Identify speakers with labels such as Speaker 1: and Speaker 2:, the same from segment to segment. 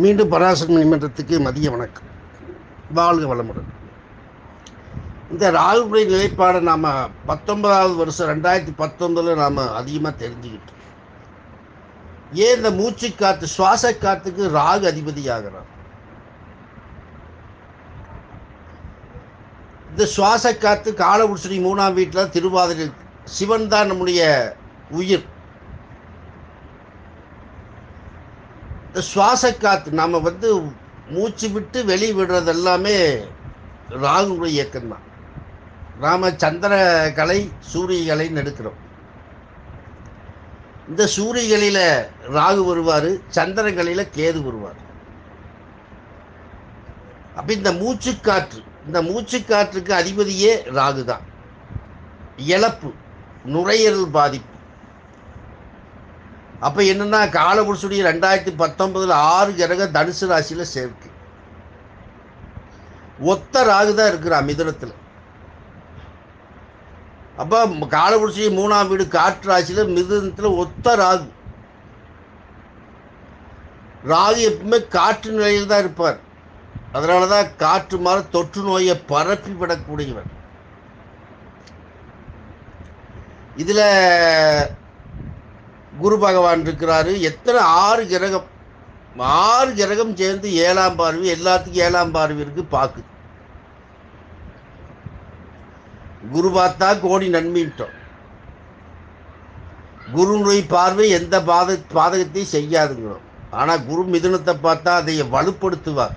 Speaker 1: மீண்டும் பராசக்தி மணிமன்றத்துக்கு மதிய வணக்கம். வாழ்க வளமுடன். இந்த ராகுடைய நிலைப்பாடை நாம் 19வது வருஷம் 2019 நாம் அதிகமாக தெரிஞ்சுக்கிட்டோம். ஏன் இந்த மூச்சு காற்று சுவாச காற்றுக்கு ராகு அதிபதி ஆகிறார். இந்த சுவாச காற்று காலபுருஷனி 3ஆம் வீட்டில் திருவாதிரை சிவன் தான் நம்முடைய உயிர். இந்த சுவாச காற்று நாம் மூச்சு விட்டு வெளியே விடுறது எல்லாமே ராகுடைய இயக்கம்தான். நாம் சந்திர கலை சூரிய கலைன்னு எடுக்கிறோம். இந்த சூரியகளில் ராகு வருவார், சந்திரகலையில் கேது வருவார். அப்போ இந்த மூச்சுக்காற்றுக்கு அதிபதியே ராகு தான். இழப்பு, நுரையீரல் பாதிப்பு. அப்போ என்னென்னா காலபுருஷனுடைய 2019 6 கிரகம் தனுசு ராசியில் சேர்க்கு. ஒத்த ராகு தான் இருக்கிறான் மிதுனத்தில். அப்போ காலபுருஷனுடைய 3ஆம் வீடு காற்று ராசியில் மிதுனத்தில் ஒத்த ராகு. ராகு எப்பவுமே காற்று நிலையில் தான் இருப்பார். அதனால தான் காற்று மாதிரி தொற்று நோயை பரப்பி விடக்கூடியவர். இதில் குரு பகவான் இருக்கிறாரு. எத்தனை 6 கிரகம் சேர்ந்து 7ஆம் பார்வை, எல்லாத்துக்கும் 7ஆம் பார்வை இருக்கு பார்க்குது. குரு பார்த்தா கோடி நன்மைட்டோம். குருனுடைய பார்வை எந்த பாதகத்தையும் செய்யாதுங்கிறோம். ஆனால் குரு மிதுனத்தை பார்த்தா அதை வலுப்படுத்துவார்.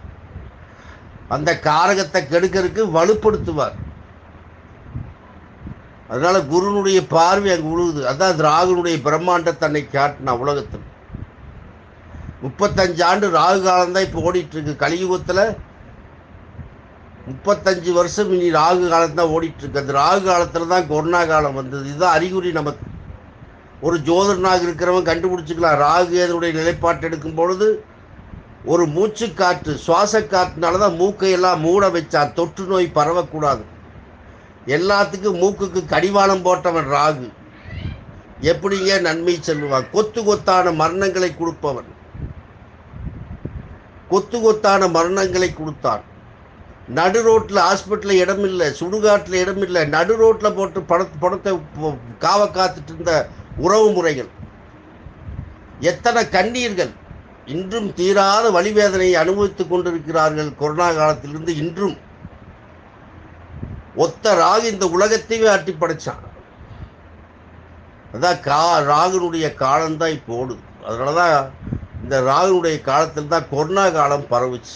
Speaker 1: அந்த காரகத்தை கெடுக்கிறதுக்கு வலுப்படுத்துவார். அதனால குருனுடைய பார்வை அங்கே உழுகுது. அதான் ராகுனுடைய பிரம்மாண்டத்தை தன்னை காட்டினா உலகத்தில். 35 ஆண்டு ராகு காலம்தான் இப்போ ஓடிட்டு இருக்கு. கலியுகத்தில் 35 வருஷம் இனி ராகு காலம்தான் ஓடிட்டு இருக்கு. அந்த ராகு காலத்தில் தான் கொரோனா காலம் வந்தது. இதுதான் அறிகுறி. நமக்கு ஒரு ஜோதிடனாக இருக்கிறவன் கண்டுபிடிச்சிக்கலாம். ராகு அதனுடைய நிலைப்பாட்டு எடுக்கும் பொழுது ஒரு மூச்சு காற்று சுவாச காற்றுனால தான் மூக்கையெல்லாம் மூட வச்சா, தொற்று நோய் பரவக்கூடாது. எல்லாத்துக்கும் மூக்குக்கு கடிவாளம் போட்டவன் ராகு. எப்படிங்க நன்மை சொல்லுவான்? கொத்து கொத்தான மரணங்களை கொடுப்பவன். கொத்து கொத்தான மரணங்களை கொடுத்தான். நடு ரோட்டில் ஹாஸ்பிட்டலில் இடம் இல்லை, சுடுகாட்டில் இடம் இல்லை, நடு ரோட்டில் போட்டு பணத்தை காவ காத்துட்டு இருந்த உறவு முறைகள். எத்தனை கண்ணீர்கள் இன்றும் தீராத வலிவேதனையை அனுபவித்துக் கொண்டிருக்கிறார்கள். கொரோனா காலத்திலிருந்து இன்றும் ஒத்த ராகு இந்த உலகத்தையே ஆட்டி படைச்சான். அதான் ராகுனுடைய காலம்தான் இப்போ ஓடுது. அதனால தான் இந்த ராகுனுடைய காலத்தில் தான் கொரோனா காலம் பரவுச்சு.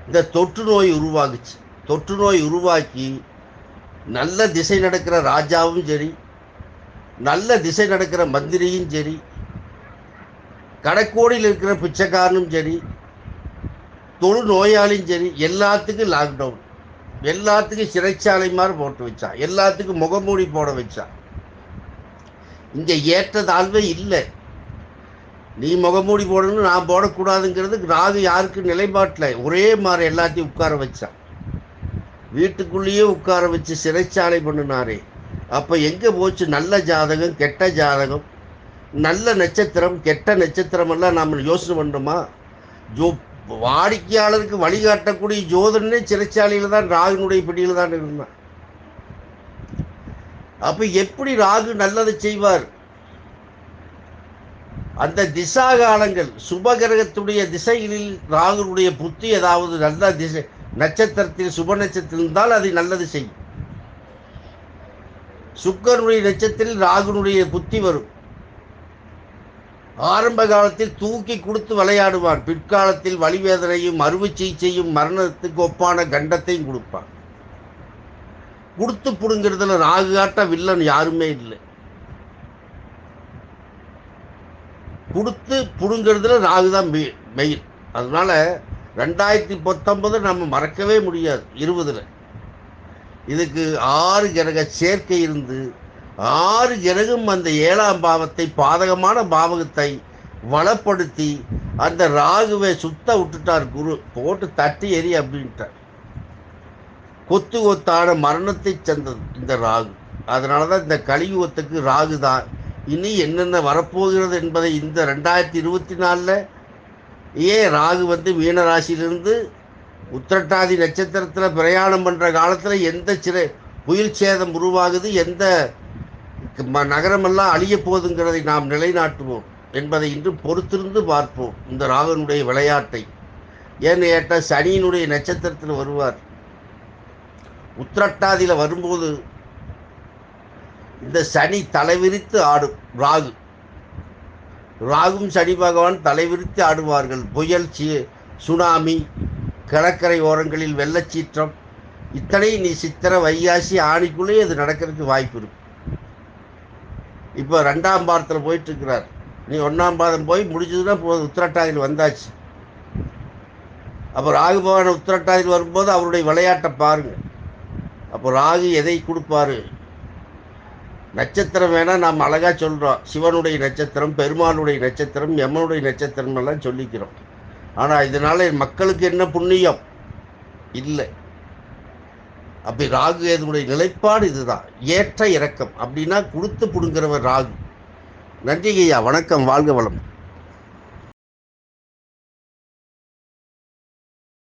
Speaker 1: இந்த தொற்று நோய் உருவாகுச்சு. தொற்று நோய் உருவாக்கி நல்ல திசை நடக்கிற ராஜாவும் சரி, நல்ல திசை நடக்கிற மந்திரியும் சரி, கடைக்கோடியில் இருக்கிற பிச்சைக்காரனும் சரி, தொழு நோயாளியும் சரி, எல்லாத்துக்கும் லாக்டவுன், எல்லாத்துக்கும் சிறைச்சாலை மாதிரி போட்டு வச்சான், எல்லாத்துக்கும் முகமூடி போட வச்சான். இங்கே ஏற்றதாழ்வே இல்லை. நீ முகமூடி போடணும், நான் போடக்கூடாதுங்கிறது ராகு யாருக்கு நிலைப்பாட்டில் ஒரே மாதிரி எல்லாத்தையும் உட்கார வச்சான். வீட்டுக்குள்ளேயே உட்கார வச்சு சிறைச்சாலை பண்ணினாரே. அப்போ எங்கே போச்சு நல்ல ஜாதகம், கெட்ட ஜாதகம், நல்ல நட்சத்திரம், கெட்ட நட்சத்திரமெல்லாம் நாம் யோசனை பண்ணுறோமா? வாடிக்கையாளருக்கு வழிகாட்டக்கூடிய ஜோதனே சிறைச்சாலையில் தான் ராகுனுடைய பிடியில் தான் இருந்தான். அப்போ எப்படி ராகு நல்லதை செய்வார்? அந்த திசா காலங்கள் சுபகிரகத்துடைய திசைகளில் ராகுனுடைய புத்தி ஏதாவது நல்ல திசை நட்சத்திரத்தில் சுப நட்சத்திரம் இருந்தால் அதை நல்லது செய்யும். சுக்கரனுடைய நட்சத்திரத்தில் ராகுனுடைய புத்தி வரும். ஆரம்ப காலத்தில் தூக்கி கொடுத்து விளையாடுவான். பிற்காலத்தில் வலிவேதனையும் அறுவை சிகிச்சையும் மரணத்துக்கு ஒப்பான கண்டத்தையும் கொடுப்பான். கொடுத்து புடுங்கிறதுல ராகு காட்ட வில்லன் யாருமே இல்லை. கொடுத்து புடுங்கிறதுல ராகு தான் மெயின். அதனால 2019 நம்ம மறக்கவே முடியாது. 20 இதுக்கு 6 கிரக சேர்க்கை இருந்து 6 கிரகம் அந்த 7ஆம் பாவத்தை பாதகமான பாவகத்தை வளப்படுத்தி அந்த ராகுவை சுத்த விட்டுட்டார். குரு போட்டு தட்டி எறி அப்படின்ட்டார். கொத்து கொத்தான மரணத்தை சென்றது இந்த ராகு. அதனால தான் இந்த கலியுகத்துக்கு ராகு தான். இனி என்னென்ன வரப்போகிறது என்பதை இந்த 2024 ஏன் ராகு வந்து மீன ராசியிலிருந்து உத்திரட்டாதி நட்சத்திரத்தில் பிரயாணம் பண்ணுற காலத்தில் எந்த புயல் சேதம் உருவாகுது, எந்த நகரமெல்லாம் அழிய போகுதுங்கிறதை நாம் நிலைநாட்டுவோம் என்பதை இன்று பொறுத்திருந்து பார்ப்போம் இந்த ராகனுடைய விளையாட்டை. ஏன்னு கேட்டால் சனியினுடைய நட்சத்திரத்தில் வருவார். உத்திரட்டாதியில் வரும்போது இந்த சனி தலைவிரித்து ஆடும். ராகும் சனி பகவான் தலைவிரித்து ஆடுவார்கள். புயல், சுனாமி, கடற்கரை ஓரங்களில் வெள்ளச்சீற்றம், இத்தனை நீ சித்திரை, வைகாசி, ஆணிக்குள்ளே அது நடக்கிறதுக்கு வாய்ப்பு இருக்கு. இப்போ 2ஆம் பாதத்தில் போயிட்டு இருக்கிறார். நீ 1ஆம் பாதம் போய் முடிஞ்சதுன்னா போதும், உத்திரட்டாதியில் வந்தாச்சு. அப்போ ராகு பகவான் உத்திரட்டாதியில் வரும்போது அவருடைய விளையாட்டை பாருங்க. அப்போ ராகு எதை கொடுப்பாரு? நட்சத்திரம் வேணால் நாம் அழகாக சொல்கிறோம், சிவனுடைய நட்சத்திரம், பெருமானுடைய நட்சத்திரம், யமனுடைய நட்சத்திரம் எல்லாம் சொல்லிக்கிறோம். ஆனால் இதனால மக்களுக்கு என்ன புண்ணியம் இல்லை. அப்படி ராகு இதனுடைய நிலைப்பாடு இதுதான், ஏற்ற இறக்கம். அப்படின்னா கொடுத்து புடுங்கிறவர் ராகு. நன்றி ஐயா, வணக்கம், வாழ்க வளம்.